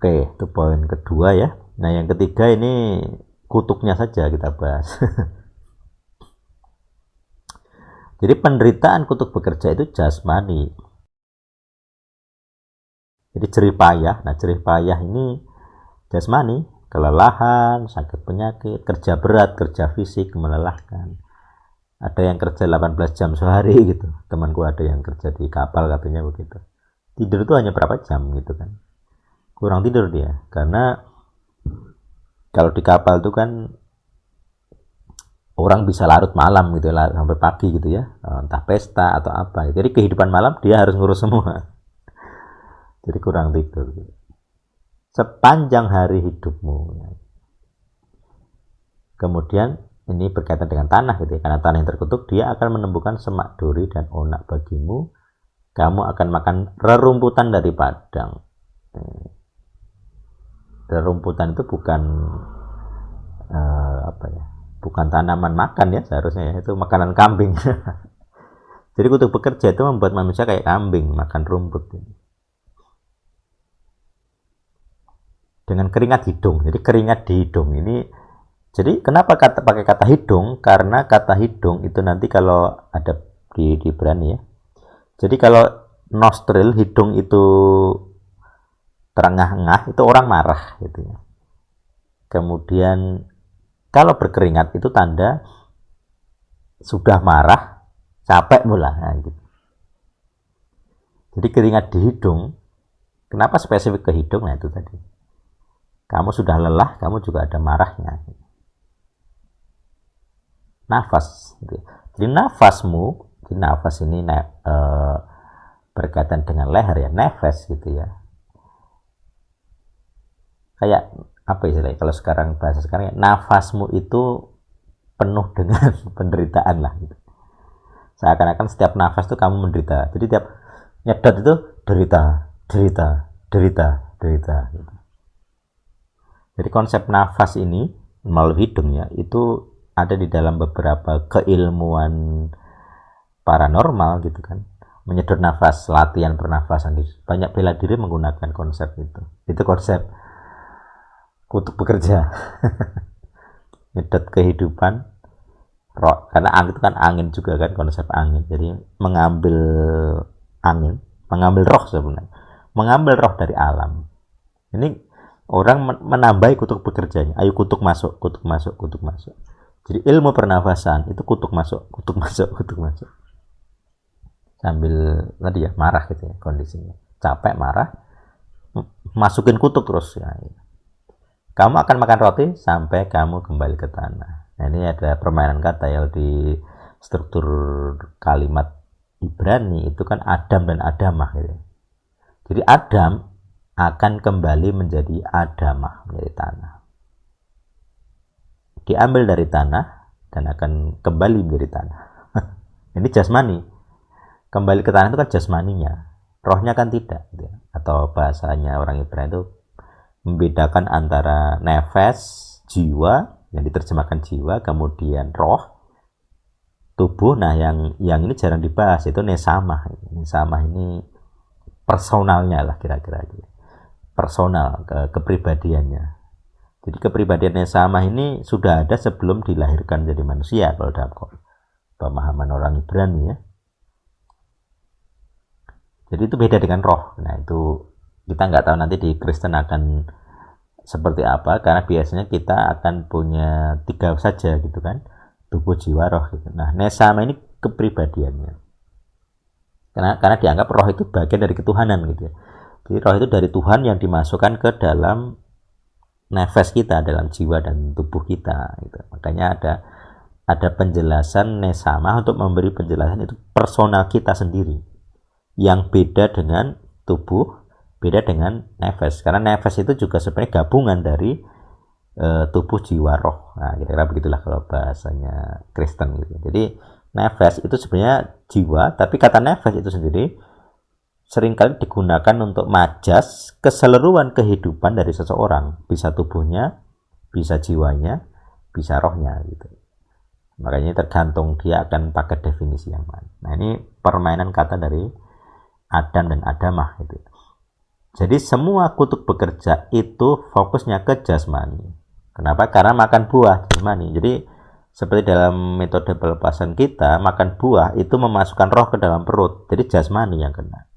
Oke, itu poin kedua ya. Nah, yang ketiga ini kutuknya saja kita bahas. Jadi penderitaan kutuk bekerja itu jasmani. Jadi jerih payah. Nah, jerih payah ini jasmani, kelelahan, sakit penyakit, kerja berat, kerja fisik melelahkan. Ada yang kerja 18 jam sehari gitu. Temanku ada yang kerja di kapal katanya begitu. Tidur itu hanya berapa jam gitu kan. Kurang tidur dia. Karena kalau di kapal itu kan orang bisa larut malam gitu ya, sampai pagi gitu ya, entah pesta atau apa. Jadi kehidupan malam dia harus ngurus semua. Jadi kurang tidur gitu. Sepanjang hari hidupmu. Kemudian ini berkaitan dengan tanah gitu ya. Karena tanah yang terkutuk, dia akan menemukan semak duri dan onak bagimu. Kamu akan makan rerumputan dari padang. Rerumputan itu bukan apa ya? Bukan tanaman makan ya seharusnya ya, itu makanan kambing. Jadi kutuk bekerja itu membuat manusia kayak kambing, makan rumput. Dengan keringat hidung. Jadi keringat di hidung ini. Jadi kenapa pakai kata hidung? Karena kata hidung itu nanti kalau ada di Ibrani ya. Jadi kalau nostril hidung itu terengah-engah itu orang marah gitu ya. Kemudian kalau berkeringat itu tanda sudah marah, capek pula. Nah, gitu. Jadi keringat di hidung, kenapa spesifik ke hidung? Nah itu tadi. Kamu sudah lelah, kamu juga ada marahnya. Nafas. Gitu. Jadi nafasmu, jadi nafas ini berkaitan dengan leher ya, nefes gitu ya. Kayak apa istilahnya kalau sekarang bahasa sekarang ya, nafasmu itu penuh dengan penderitaan lah gitu. Seakan-akan setiap nafas tuh kamu menderita. Jadi tiap nyedot itu derita gitu. Jadi konsep nafas ini melalui hidungnya itu ada di dalam beberapa keilmuan paranormal gitu kan. Menyedot nafas, latihan pernafasan, banyak bela diri menggunakan konsep itu. Itu konsep kutuk bekerja. Nyedot kehidupan roh, karena angin itu kan angin juga kan, konsep angin. Jadi mengambil angin, mengambil roh sebenarnya, mengambil roh dari alam. Ini orang menambahi kutuk bekerjanya. Ayo kutuk masuk, kutuk masuk, kutuk masuk. Jadi ilmu pernafasan itu kutuk masuk, kutuk masuk, kutuk masuk. Sambil tadi ya marah gitu ya kondisinya, capek marah, masukin kutuk terus ya. Kamu akan makan roti sampai kamu kembali ke tanah. Nah, ini ada permainan kata ya di struktur kalimat Ibrani itu kan Adam dan Adamah gitu. Jadi Adam akan kembali menjadi Adamah, menjadi tanah. Diambil dari tanah dan akan kembali menjadi tanah. Ini jasmani. Kembali ke tanah itu kan jasmaninya. Rohnya kan tidak gitu ya. Atau bahasanya orang Ibrani itu membedakan antara nefes, jiwa, yang diterjemahkan jiwa, kemudian roh, tubuh. Nah, yang ini jarang dibahas, itu nesamah. Nesamah ini personalnya lah kira-kira gitu. Personal, kepribadiannya. Jadi kepribadian nesamah ini sudah ada sebelum dilahirkan jadi manusia kalau dalam pemahaman orang Ibrani ya. Jadi itu beda dengan roh. Nah, itu kita nggak tahu nanti di Kristen akan seperti apa, karena biasanya kita akan punya 3 saja gitu kan, tubuh, jiwa, roh gitu. Nah, nesama ini kepribadiannya, karena dianggap roh itu bagian dari ketuhanan gitu ya. Jadi roh itu dari Tuhan yang dimasukkan ke dalam nefes kita, dalam jiwa dan tubuh kita gitu. Makanya ada penjelasan nesama untuk memberi penjelasan itu personal kita sendiri yang beda dengan tubuh, beda dengan nefes. Karena nefes itu juga sebenarnya gabungan dari tubuh, jiwa, roh. Nah, kira-kira begitulah kalau bahasanya Kristen gitu. Jadi nefes itu sebenarnya jiwa, tapi kata nefes itu sendiri seringkali digunakan untuk majas keseluruhan kehidupan dari seseorang. Bisa tubuhnya, bisa jiwanya, bisa rohnya gitu. Makanya tergantung dia akan pakai definisi yang mana. Nah, ini permainan kata dari Adam dan Adamah gitu. Jadi semua kutub bekerja itu fokusnya ke jasmani. Kenapa? Karena makan buah jasmani. Jadi seperti dalam metode pelepasan kita, makan buah itu memasukkan roh ke dalam perut. Jadi jasmani yang kena.